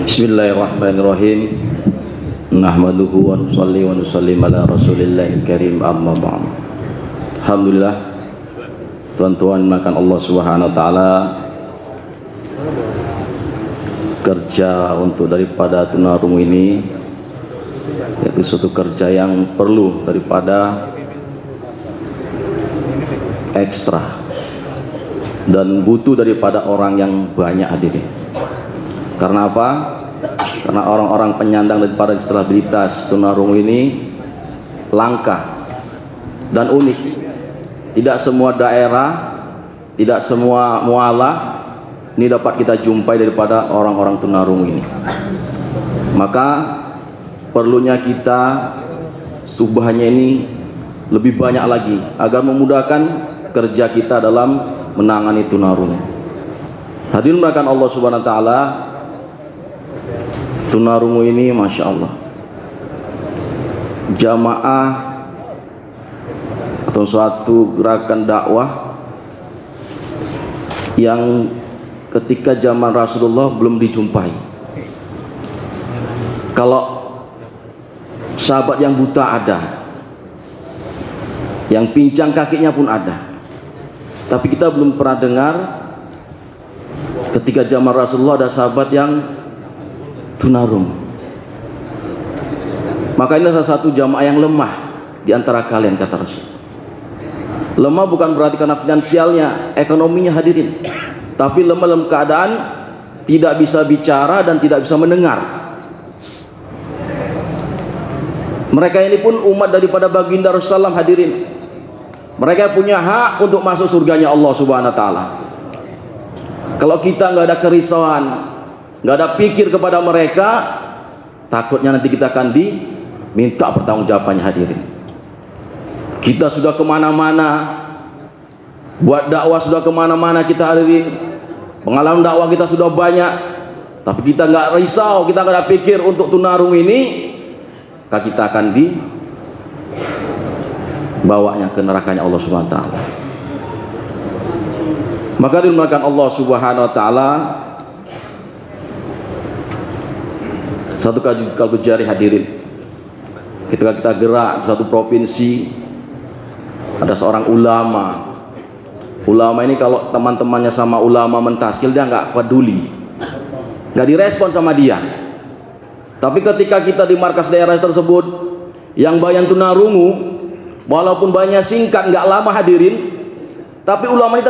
Bismillahirrahmanirrahim. Nahmaduhu wa nusalli wa nusallim ala Rasulillahil karim, amma ba'd. Alhamdulillah, tuan-tuan makan Allah Subhanahu wa taala, kerja untuk daripada tunarungu ini yaitu suatu kerja yang perlu daripada ekstra dan butuh daripada orang yang banyak hadirin. Karena apa? Karena orang-orang penyandang daripada disabilitas tunarungu ini langka dan unik. Tidak semua daerah, tidak semua mualah ini dapat kita jumpai daripada orang-orang tunarungu ini. Maka perlunya kita subahnya ini lebih banyak lagi agar memudahkan kerja kita dalam menangani tunarungu. Hadirin mulakan Allah Subhanahu wa taala, tunarungu ini Masya Allah, jamaah atau suatu gerakan dakwah yang ketika zaman Rasulullah belum dijumpai. Kalau sahabat yang buta ada, yang pincang kakinya pun ada, tapi kita belum pernah dengar ketika zaman Rasulullah ada sahabat yang tunarungu. Maka ini salah satu jamaah yang lemah di antara kalian, kata Rasul. Lemah bukan berarti karena finansialnya, ekonominya hadirin, tapi lemah dalam keadaan tidak bisa bicara dan tidak bisa mendengar. Mereka ini pun umat daripada baginda Rasulullah hadirin. Mereka punya hak untuk masuk surganya Allah Subhanahu wa taala. Kalau kita nggak ada kerisauan, nggak ada pikir kepada mereka, takutnya nanti kita akan diminta pertanggungjawabannya hadirin. Kita sudah kemana-mana, buat dakwah sudah kemana-mana kita hadirin, pengalaman dakwah kita sudah banyak, tapi kita nggak risau, kita nggak ada pikir untuk tunarungu ini, maka kita akan dibawanya ke nerakanya Allah Subhanahu wa taala. Maka dimuliakan Allah Subhanahu wa taala, satu kalbu jari hadirin, ketika kita gerak di suatu provinsi, ada seorang ulama. Ulama ini kalau teman-temannya sama ulama mentaskil, dia nggak peduli, nggak direspon sama dia. Tapi ketika kita di markas daerah tersebut yang bayan tunarungu, walaupun banyak singkat nggak lama hadirin, tapi ulama ini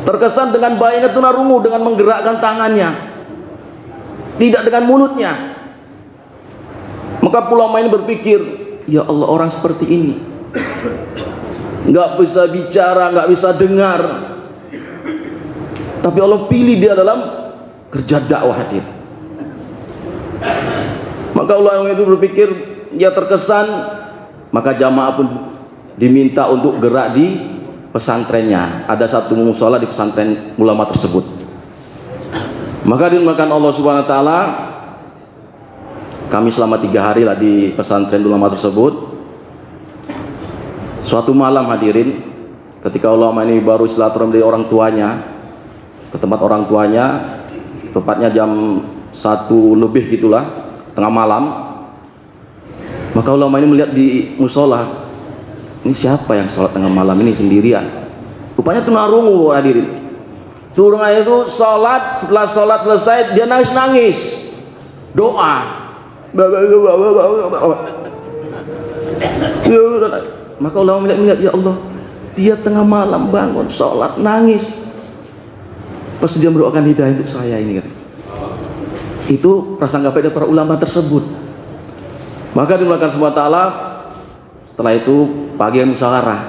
terkesan dengan bayannya tunarungu, dengan menggerakkan tangannya, tidak dengan mulutnya. Maka ulama ini berpikir, ya Allah, orang seperti ini nggak bisa bicara, nggak bisa dengar, tapi Allah pilih dia dalam kerja dakwah hadir. Maka ulama itu berpikir, dia terkesan, maka jamaah pun diminta untuk gerak di pesantrennya. Ada satu musola di pesantren ulama tersebut. Maka dimakan Allah Subhanahu wa taala, kami selama 3 hari lah di pesantren ulama tersebut. Suatu malam hadirin, ketika ulama ini baru silaturahmi dari orang tuanya ke tempat orang tuanya, tepatnya jam 1 lebih gitulah, tengah malam. Maka ulama ini melihat di musola, ini siapa yang sholat tengah malam ini sendirian? Rupanya tunarungu hadirin. Tunarungu itu sholat, setelah sholat selesai dia nangis-nangis, doa. Maka ulama melihat, ya Allah, dia tengah malam bangun sholat nangis, pasti dia mendoakan hidayah untuk saya ini kan. Itu prasangka baik dari para ulama tersebut. Maka dimulakan subhanahu wa ta'ala, setelah itu pagi musyawarah,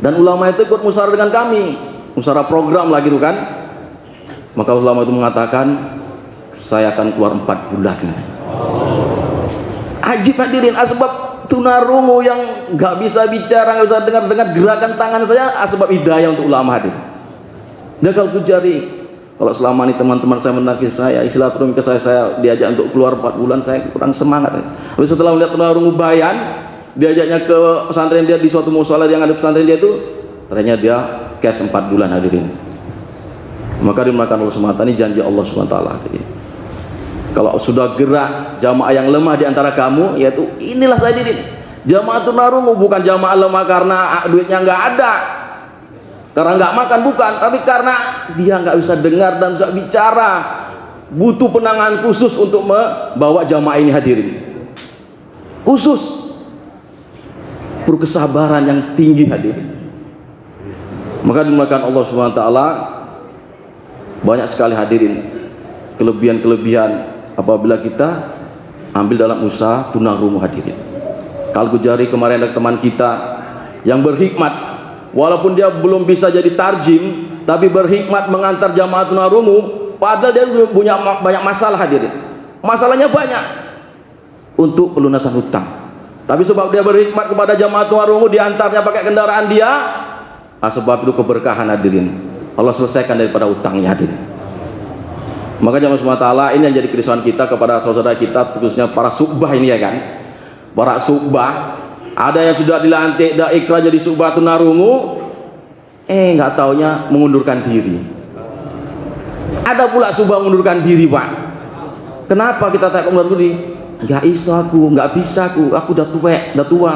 dan ulama itu ikut musyawarah dengan kami, musyawarah program lagi itu kan. Maka ulama itu mengatakan, saya akan keluar 4 bulan. Ajib hadirin, asbab tunarungu yang nggak bisa bicara, nggak bisa dengar gerakan tangan saya, asbab hidayah untuk ulama hadir. Dan kalau Jari, kalau selama ini teman-teman saya menagih saya, silaturahmi ke saya diajak untuk keluar 4 bulan, saya kurang semangat. Tapi setelah melihat tunarungu Bayan, diajaknya ke pesantren dia di suatu musola yang ada pesantren dia itu, ternyata dia cash 4 bulan hadirin. Maka dimakan Allah SWT, ini janji Allah SWT. Kalau sudah gerak jamaah yang lemah di antara kamu, yaitu inilah saya hadirin, jamaah tunarungu bukan jamaah lemah karena duitnya nggak ada, karena nggak makan, bukan, tapi karena dia nggak bisa dengar dan bisa bicara, butuh penanganan khusus untuk membawa jamaah ini hadirin, khusus perlu kesabaran yang tinggi hadirin. Maka dimakan Allah SWT, banyak sekali hadirin kelebihan-kelebihan apabila kita ambil dalam usaha tunarungu hadirin. Kalau Jari kemarin ada teman kita yang berhikmat, walaupun dia belum bisa jadi tarjim, tapi berhikmat mengantar jamaah tunarungu, padahal dia punya banyak masalah hadirin. Masalahnya banyak untuk pelunasan hutang, tapi sebab dia berhikmat kepada jamaah tunarungu, diantarnya pakai kendaraan dia, sebab itu keberkahan hadirin, Allah selesaikan daripada utangnya hadirin. Maka jamaah SWT, ini yang jadi kerisauan kita kepada saudara kita, khususnya para subah ini ya kan. Para subah, ada yang sudah dilantik ikrar jadi subah tunarungu, nggak taunya mengundurkan diri. Ada pula subah mengundurkan diri, Pak. Kenapa kita tak mengundurkan diri? Nggak iso aku, nggak bisa aku udah tua.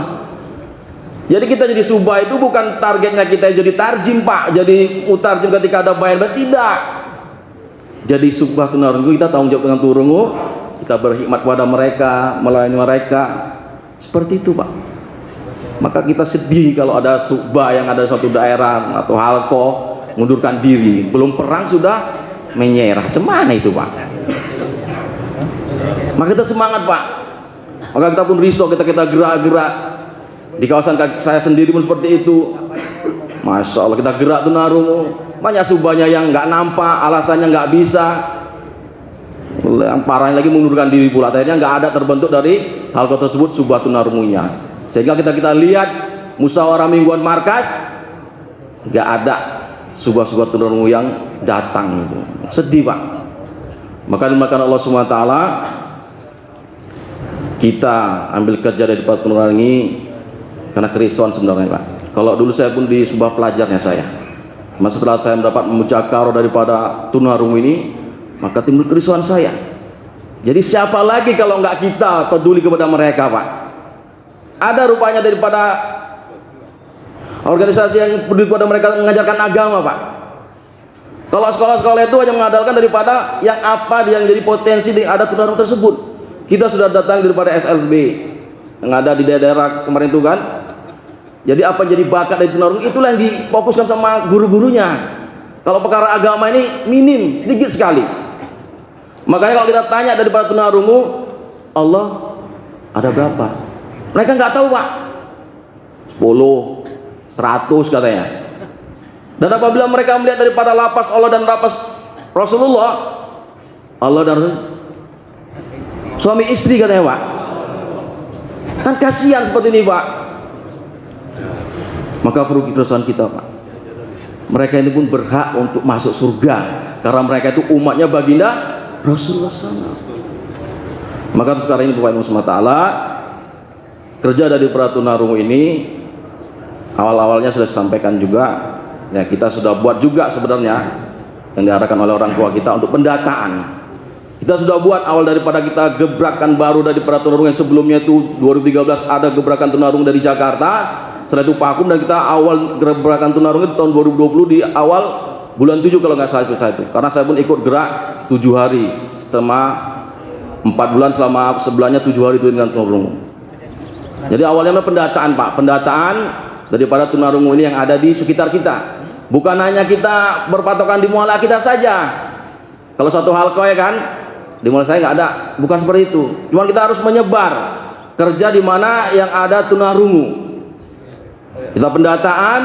Jadi kita jadi subah itu bukan targetnya kita jadi tarjim, Pak, jadi mutarjim ketika ada bayar, tidak. Jadi subah tunarungu kita tanggung jawab dengan tunarungu, kita berhikmat kepada mereka, melayani mereka, seperti itu, Pak. Maka kita sedih kalau ada subah yang ada di suatu daerah atau halko mengundurkan diri, belum perang sudah menyerah, cemana itu, Pak? Maka kita semangat, Pak. Maka kita pun risau, kita gerak-gerak di kawasan saya sendiri pun seperti itu. Masya Allah, kita gerak tunarungu, banyak subahnya yang nggak nampak, alasannya nggak bisa, yang parahnya lagi mengundurkan diri pula. Akhirnya nggak ada terbentuk dari halqa tersebut subah tunarungunya, sehingga kita lihat musyawarah mingguan markas nggak ada subah tunarungu yang datang. Itu sedih, Pak. Maka dimakan Allah SWT, kita ambil kerja dari Pak tunarungi karena kerisauan sebenarnya, Pak. Kalau dulu saya pun di subah pelajarnya saya, maka setelah saya mendapat mucakaro daripada tunarungu ini, maka timbul kerisauan saya. Jadi siapa lagi kalau nggak kita peduli kepada mereka, Pak? Ada rupanya daripada organisasi yang peduli kepada mereka mengajarkan agama, Pak. Kalau sekolah-sekolah itu hanya mengandalkan daripada yang jadi potensi yang ada tunarungu tersebut. Kita sudah datang daripada SLB yang ada di daerah kemarin itu kan. Jadi apa jadi bakat dari tunarungu, itulah yang difokuskan sama guru-gurunya. Kalau perkara agama ini minim, sedikit sekali. Makanya kalau kita tanya daripada tunarungu, Allah ada berapa? Mereka nggak tahu, Pak. 10, 100 katanya. Dan apabila mereka melihat daripada lapas Allah dan lapas Rasulullah, Allah dan suami istri katanya, Pak. Kan kasihan seperti ini, Pak. Maka perlu keresahan kita, Pak. Mereka ini pun berhak untuk masuk surga karena mereka itu umatnya baginda Rasulullah SAW. Maka sekarang ini Bapak Ibu SWT, kerja dari para tunarungu ini awal-awalnya sudah disampaikan juga, ya kita sudah buat juga sebenarnya yang diarahkan oleh orang tua kita untuk pendataan. Kita sudah buat awal daripada kita gebrakan baru dari para tunarungu yang sebelumnya itu 2013 ada gebrakan tunarungu dari Jakarta. Setelah itu vakum dan kita awal gebrakan tunarungu itu tahun 2020 di awal bulan 7 kalau nggak salah itu. Karena saya pun ikut gerak 7 hari selama 4 bulan, selama sebelahnya 7 hari itu dengan tunarungu. Jadi awalnya pendataan, Pak, pendataan daripada tunarungu ini yang ada di sekitar kita. Bukan hanya kita berpatokan di muala kita saja. Kalau satu halqa ya kan, di muala saya nggak ada, bukan seperti itu. Cuma kita harus menyebar kerja di mana yang ada tunarungu. Kita pendataan,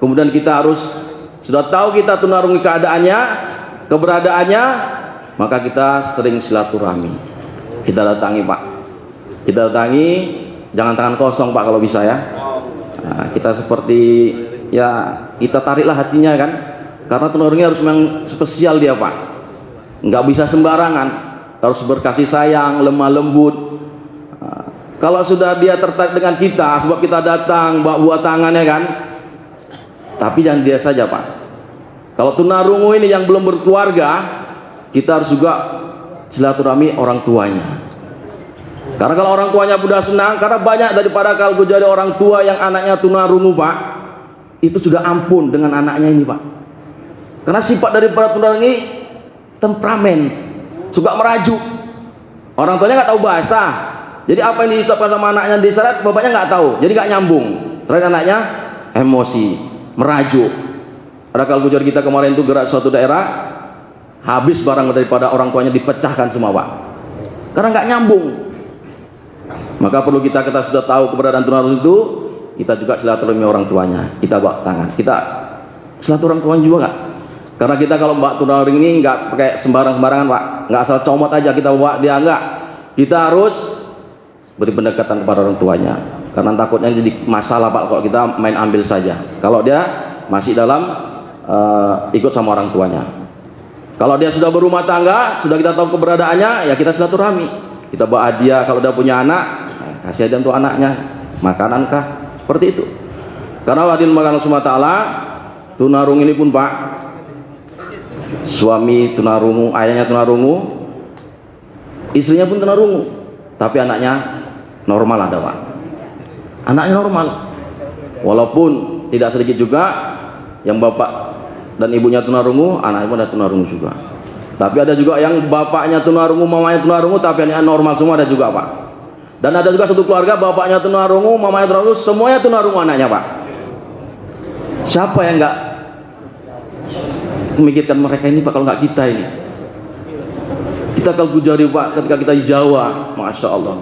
kemudian kita harus sudah tahu kita tunarungu keadaannya, keberadaannya, maka kita sering silaturahmi. Kita datangi, Pak. Kita datangi, jangan tangan kosong, Pak, kalau bisa ya. Nah, kita seperti ya kita tariklah hatinya kan. Karena tunarungu harus memang spesial dia Pak, nggak bisa sembarangan, harus berkasih sayang, lemah lembut. Kalau sudah dia tertarik dengan kita, sebab kita datang bawa buah tangannya kan, tapi jangan dia saja Pak. Kalau tunarungu ini yang belum berkeluarga, kita harus juga silaturahmi orang tuanya. Karena kalau orang tuanya sudah senang, karena banyak daripada kalau jadi orang tua yang anaknya tunarungu Pak, itu sudah ampun dengan anaknya ini Pak. Karena sifat daripada tunarungu ini temperamen, suka merajuk. Orang tuanya nggak tahu bahasa, jadi apa yang diucapkan sama anaknya di syarat, bapaknya nggak tahu, jadi nggak nyambung. Terus anaknya emosi, merajuk. Ada kalau gujar kita kemarin itu gerak suatu daerah, habis barang daripada orang tuanya dipecahkan semua Pak, karena nggak nyambung. Maka perlu kita sudah tahu keberadaan tunarungu itu, kita juga silaturahmi orang tuanya, kita bawa tangan, kita silaturahmi orang tuanya juga nggak. Karena kita kalau bawa tunarungu ini nggak pakai sembarangan Pak, nggak asal comot aja kita bawa dia, enggak. Kita harus beri pendekatan kepada orang tuanya, karena takutnya jadi masalah Pak kalau kita main ambil saja. Kalau dia masih dalam ikut sama orang tuanya. Kalau dia sudah berumah tangga, sudah kita tahu keberadaannya, ya kita silaturahmi. Kita bawa hadiah, kalau udah punya anak, kasih hadiah untuk anaknya, makanan kah, seperti itu. Karena hadirin Allah Subhanahu wa taala, tunarungu ini pun Pak, suami tunarungu, ayahnya tunarungu, istrinya pun tunarungu, tapi anaknya normal ada Pak. Anaknya normal, walaupun tidak sedikit juga yang bapak dan ibunya tunarungu, anaknya pun ada tunarungu juga. Tapi ada juga yang bapaknya tunarungu, mamanya tunarungu, tapi anaknya normal semua, ada juga Pak. Dan ada juga satu keluarga bapaknya tunarungu, mamanya tunarungu, semuanya tunarungu anaknya Pak. Siapa yang nggak memikirkan mereka ini Pak, kalau nggak kita ini? Kita kalau gujari Pak, ketika kita di Jawa, Masya Allah,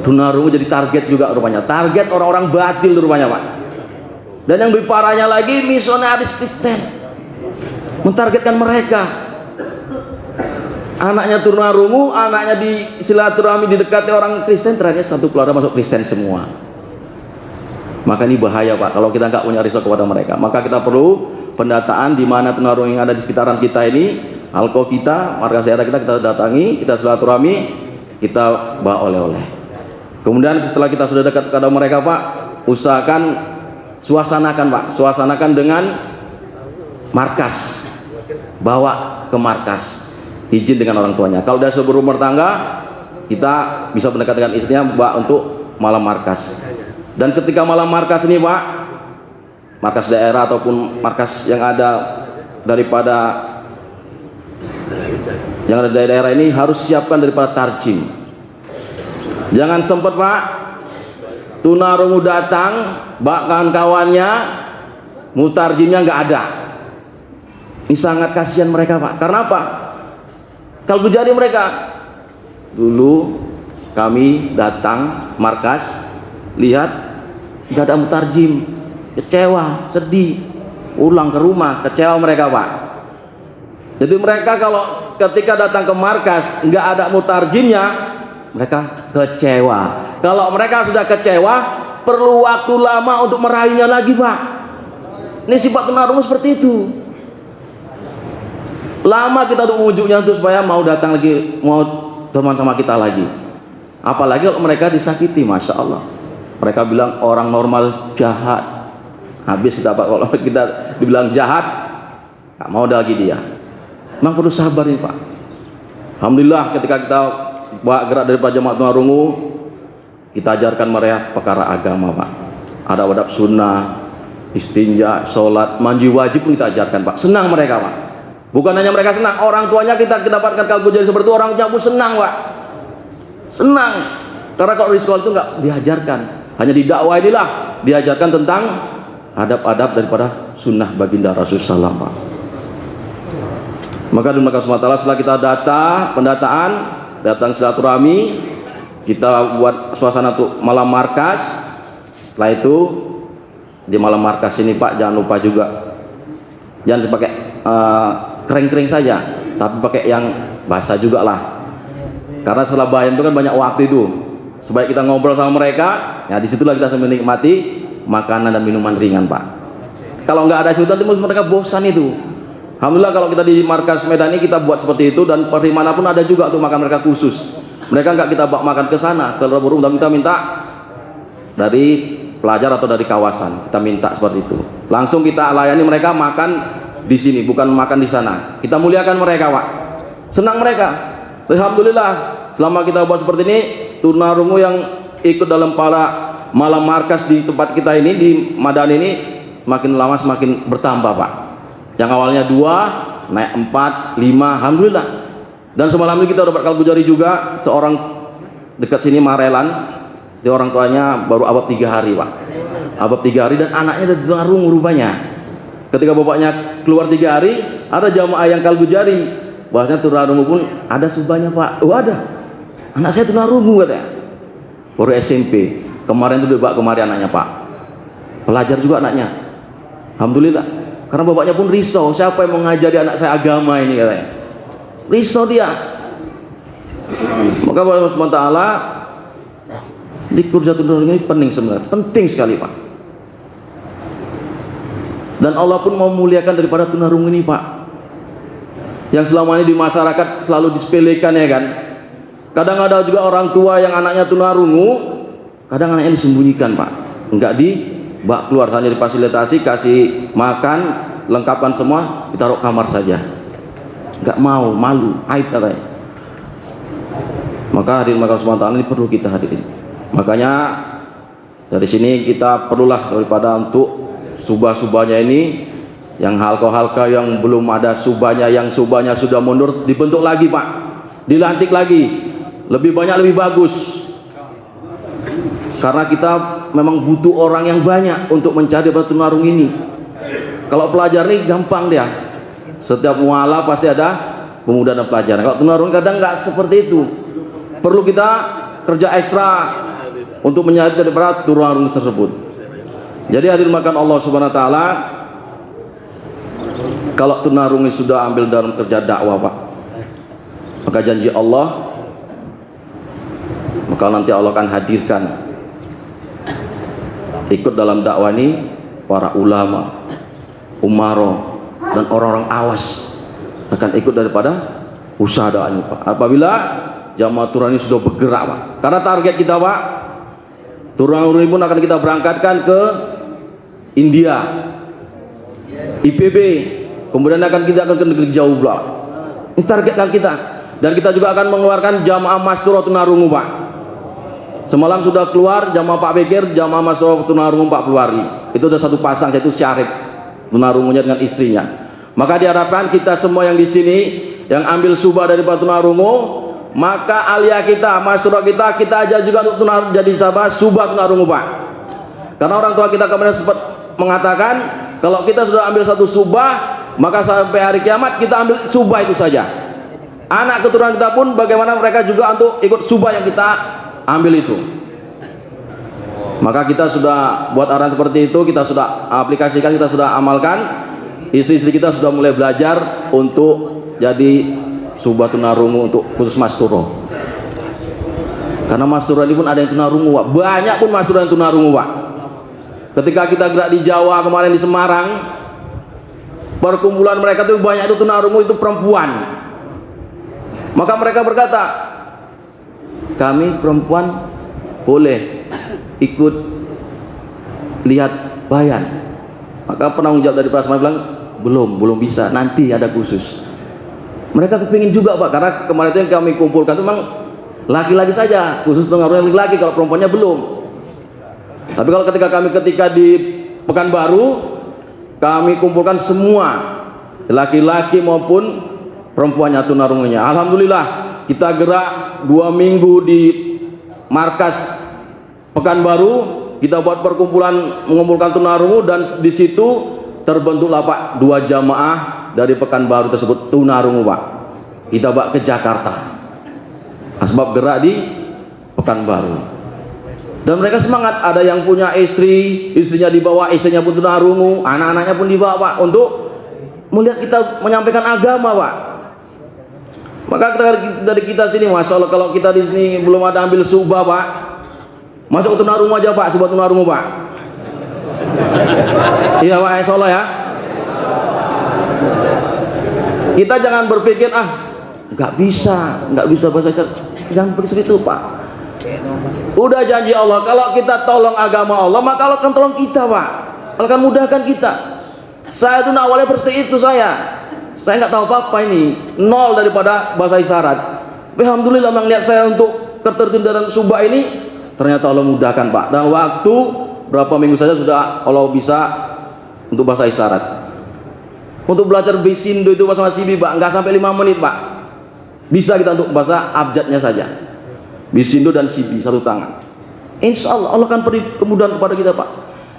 tunarungu jadi target juga rupanya, target orang-orang batil rupanya Pak. Dan yang lebih parahnya lagi, misionaris Kristen mentargetkan mereka. Anaknya tunarungu, anaknya di silaturahmi didekati orang Kristen, ternyata satu keluarga masuk Kristen semua. Maka ini bahaya Pak, kalau kita nggak punya risau kepada mereka. Maka kita perlu pendataan di mana tunarungu yang ada di sekitaran kita ini, alko kita, markas daerah kita datangi, kita silaturahmi, kita bawa oleh-oleh. Kemudian setelah kita sudah dekat kepada mereka Pak, usahakan suasanakan Pak, suasanakan dengan markas, bawa ke markas, izin dengan orang tuanya. Kalau sudah berumah tangga, kita bisa mendekat dengan istrinya Pak untuk malam markas. Dan ketika malam markas ini Pak, markas daerah ataupun markas yang ada daripada yang ada di daerah ini harus siapkan daripada tarjim. Jangan sempat Pak, tunarungu datang, bahkan kawannya mutarjimnya nggak ada. Ini sangat kasihan mereka Pak. Karena apa? Kalau jadi mereka dulu kami datang markas, lihat nggak ada mutarjim, kecewa, sedih, ulang ke rumah, kecewa mereka Pak. Jadi mereka kalau ketika datang ke markas nggak ada mutarjimnya, mereka kecewa. Kalau mereka sudah kecewa, perlu waktu lama untuk meraihnya lagi Pak. Ini sifat tunarungu seperti itu. Lama kita untuk mewujudnya untuk supaya mau datang lagi, mau teman sama kita lagi. Apalagi kalau mereka disakiti, Masya Allah. Mereka bilang orang normal jahat. Habis kita Pak, kalau kita dibilang jahat, nggak mau ada lagi dia. Memang perlu sabar nih Pak. Alhamdulillah ketika kita gerak daripada jemaat tunarungu, kita ajarkan mereka perkara agama Pak. Ada adab sunnah, istinja, sholat, mandi wajib pun kita ajarkan Pak. Senang mereka Pak. Bukan hanya mereka senang, orang tuanya kita dapatkan kalau jadi seperti itu, orang tuanya pun senang Pak. Senang. Karena kalau di sekolah itu nggak diajarkan, hanya di dakwah inilah diajarkan tentang adab-adab daripada sunnah baginda Rasulullah Pak. Maka di Makkah SWT setelah kita pendataan, datang silaturahmi, kita buat suasana untuk malam markas. Setelah itu di malam markas ini Pak, jangan lupa juga jangan dipakai kering-kering saja, tapi pakai yang basah juga lah. Karena setelah bayan itu kan banyak waktu itu. Sebaik kita ngobrol sama mereka, ya disitulah kita sambil menikmati makanan dan minuman ringan Pak. Kalau nggak ada situ nanti mereka bosan itu. Alhamdulillah kalau kita di markas Medan ini kita buat seperti itu, dan di mana pun ada juga untuk makan mereka khusus. Mereka nggak kita bawa makan ke sana, kalau burung kita minta dari pelajar atau dari kawasan, kita minta seperti itu. Langsung kita layani mereka makan di sini, bukan makan di sana. Kita muliakan mereka, Pak. Senang mereka. Alhamdulillah selama kita buat seperti ini, tunarungu yang ikut dalam para malam markas di tempat kita ini di Madan ini makin lama semakin bertambah, Pak. Yang awalnya 2 naik 4, 5, alhamdulillah. Dan semalam ini kita dapat kalkujari juga seorang dekat sini Marelan, dia orang tuanya baru abab 3 hari, Pak. Abab 3 hari dan anaknya ada tunarungu rupanya. Ketika bapaknya keluar 3 hari, ada jamaah yang kalkujari bahasanya tunarungu pun ada subahnya, Pak. Oh ada, anak saya tunarungu katanya, baru SMP. Kemarin itu dia bawa kemari anaknya, Pak. Pelajar juga anaknya, alhamdulillah. Karena bapaknya pun risau, siapa yang mengajari anak saya agama ini katanya. Risau dia. Maka Allah SWT dikur jatuh tunarungu ini penting sebenarnya, penting sekali, Pak. Dan Allah pun mau memuliakan daripada tunarungu ini, Pak. Yang selama ini di masyarakat selalu disepelekan, ya kan. Kadang ada juga orang tua yang anaknya tunarungu, kadang anaknya disembunyikan, Pak. Enggak dibawa keluar, hanya difasilitasi, kasih makan, lengkapkan semua, ditaruh kamar saja. Enggak mau, malu, aib katanya. Maka hadirin makam SWT ini perlu kita hadirin. Makanya dari sini kita perlulah daripada untuk subah-subahnya ini, yang halqa-halqa yang belum ada subahnya, yang subahnya sudah mundur, dibentuk lagi, Pak. Dilantik lagi, lebih banyak lebih bagus. Karena kita memang butuh orang yang banyak untuk mencari tunarungu ini. Kalau pelajar ini gampang dia. Setiap muala pasti ada pemuda dan pelajar. Kalau tunarungu kadang nggak seperti itu. Perlu kita kerja ekstra untuk mencari daripada tunarungu tersebut. Jadi hadirin makan Allah Subhanahu Wa Taala, kalau tunarungu sudah ambil dalam kerja dakwah, Pak, maka janji Allah, maka nanti Allah akan hadirkan ikut dalam dakwah ini para ulama, umaro, dan orang-orang awas akan ikut daripada usaha dakwah ini, Pak. Apabila jamaah Turun ini sudah bergerak, Pak. Karena target kita, Pak, Turun ini pun akan kita berangkatkan ke India, IPB, kemudian kita akan ke negeri jauh, Pak. Ini targetkan kita. Dan kita juga akan mengeluarkan jamaah Masturah tunarungu, Pak. Semalam sudah keluar jamaah Pak Bekir, jamaah Masturah tunarungu 40 hari. Itu ada satu pasang, yaitu Syarif tunarungunya dengan istrinya. Maka diharapkan kita semua yang di sini yang ambil subah dari tunarungu, maka alia kita, Masturah kita aja juga untuk jadi sahabat subah tunarungu, Pak. Karena orang tua kita kemarin sempat mengatakan, kalau kita sudah ambil satu subah, maka sampai hari kiamat kita ambil subah itu saja. Anak keturunan kita pun bagaimana mereka juga untuk ikut subah yang kita ambil itu. Maka kita sudah buat arahan seperti itu, kita sudah aplikasikan, kita sudah amalkan. Istri-istri kita sudah mulai belajar untuk jadi subah tunarungu untuk khusus Masturah. Karena Masturah ini pun ada yang tunarungu, Pak. Banyak pun Masturah yang tunarungu, Pak. Ketika kita gerak di Jawa kemarin di Semarang, perkumpulan mereka itu banyak itu tunarungu itu perempuan. Maka mereka berkata, kami perempuan boleh ikut lihat bayan. Maka penanggung jawab dari Prasma bilang, belum bisa, nanti ada khusus. Mereka kepingin juga, Pak, karena kemarin itu yang kami kumpulkan itu memang laki-laki saja, khusus tunarungu laki-laki, kalau perempuannya belum. Tapi kalau ketika di Pekanbaru, kami kumpulkan semua, laki-laki maupun perempuannya tunarungunya. Alhamdulillah kita gerak 2 minggu di markas Pekanbaru, kita buat perkumpulan mengumpulkan tunarungu, dan di situ terbentuklah, Pak, 2 jamaah dari Pekanbaru tersebut tunarungu, Pak. Kita bawa ke Jakarta. Sebab gerak di Pekanbaru. Dan mereka semangat, ada yang punya istri, istrinya dibawa, istrinya pun tunarungu, anak-anaknya pun dibawa, Pak, untuk melihat kita menyampaikan agama, Pak. Maka dari kita sini, Masya Allah, kalau kita di sini belum ada ambil subah, Pak, masuk ke tunarungu aja, Pak, subah tunarungu, Pak. Iya, Pak, Insya Allah ya. Kita jangan berpikir nggak bisa bahasa isyarat. Jangan berpikir itu, Pak. Udah janji Allah, kalau kita tolong agama Allah, maka Allah akan tolong kita, Pak. Allah akan mudahkan kita. Saya tuh awalnya seperti itu, saya nggak tahu apa-apa ini, nol daripada bahasa isyarat. Alhamdulillah melihat saya untuk keterjun dalam subah ini, ternyata Allah mudahkan, Pak. Dan waktu berapa minggu saja sudah Allah bisa untuk bahasa isyarat. Untuk belajar bisindo itu bahasa Sibi, Pak, nggak sampai 5 menit, Pak. Bisa kita untuk bahasa abjadnya saja. Bisindo dan Sibi satu tangan. Insya Allah Allah akan beri kemudahan kepada kita, Pak.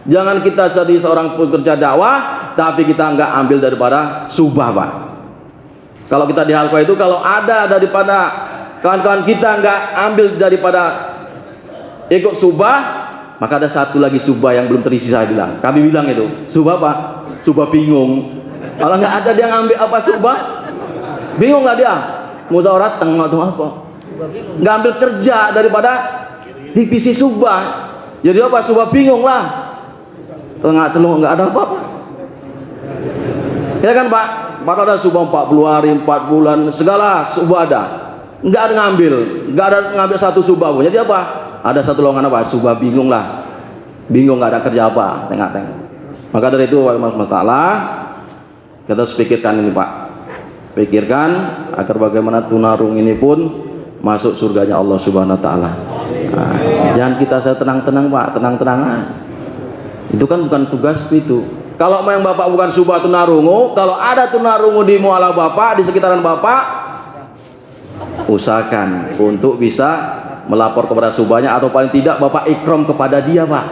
Jangan kita jadi seorang pekerja dakwah tapi kita nggak ambil daripada subah, Pak. Kalau kita di halqa itu, kalau ada daripada kawan-kawan kita nggak ambil daripada ikut subah, maka ada satu lagi subah yang belum terisi. Saya bilang, kami bilang itu subah, Pak. Subah bingung. Kalau nggak ada dia ngambil apa subah, bingung nggak dia? Musyawarah tengah atau apa? Nggak ambil kerja daripada divisi subah. Jadi apa? Subah bingung lah. Tengah celung nggak ada apa-apa. Ya kan, Pak? Padahal ada subah 40 hari, 4 bulan, segala subah ada. Nggak ada ngambil satu subah pun. Jadi apa? Ada satu lowongan apa? Subah bingung lah. Bingung nggak ada kerja apa, tengah-tengah. Maka dari itu, masalah kita harus pikirkan ini, Pak. Pikirkan agar bagaimana tunarung ini pun masuk surganya Allah Subhanahu wa taala. Jangan kita tenang-tenang, Pak, tenang-tenangan. Itu kan bukan tugas itu. Kalau memang Bapak bukan subah tunarungu, kalau ada tunarungu di muala Bapak, di sekitaran Bapak, usahakan untuk bisa melapor kepada subahnya, atau paling tidak Bapak ikram kepada dia, Pak.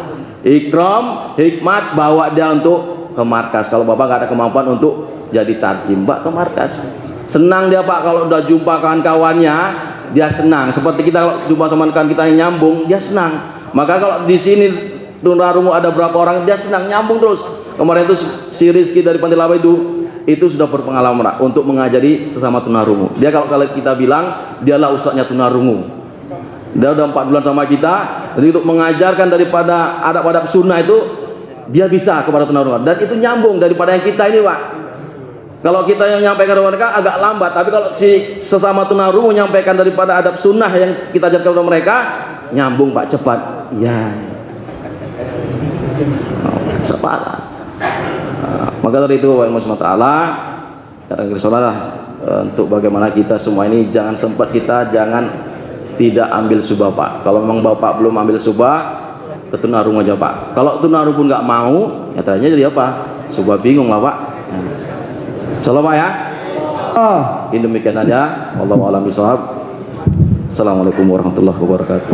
Ikram, hikmat, bawa dia untuk ke markas. Kalau Bapak nggak ada kemampuan untuk jadi tarjim, Pak, ke markas. Senang dia, Pak, kalau udah jumpa kawan-kawannya, dia senang. Seperti kita kalau jumpa sama kawan kita yang nyambung, dia senang. Maka kalau di sini tunarungu ada berapa orang, dia senang, nyambung terus. Kemarin itu si Rizky dari Pantai Laba itu sudah berpengalaman untuk mengajari sesama tunarungu. Dia kalau kita bilang dialah ustadznya tunarungu. Dia udah 4 bulan sama kita, jadi untuk mengajarkan daripada adab-adab sunnah itu dia bisa kepada tunarungu, dan itu nyambung daripada yang kita ini, Pak. Kalau kita yang menyampaikan kepada mereka agak lambat, tapi kalau si sesama tunarungu menyampaikan daripada adab sunnah yang kita ajarkan kepada mereka, nyambung, Pak, cepat. Ya. Cepat. Maka dari itu, wa ta'ala, saudara, untuk bagaimana kita semua ini jangan sempat kita jangan tidak ambil subah, Pak. Kalau memang Bapak belum ambil subah, ke tunarungu aja, Pak. Kalau tunarungu pun nggak mau, nyatanya jadi apa? Subah bingung lah, Pak. Salam, Pak, ya. Ini demikian aja. Wallahu a'lam bishawab. Assalamualaikum warahmatullahi wabarakatuh.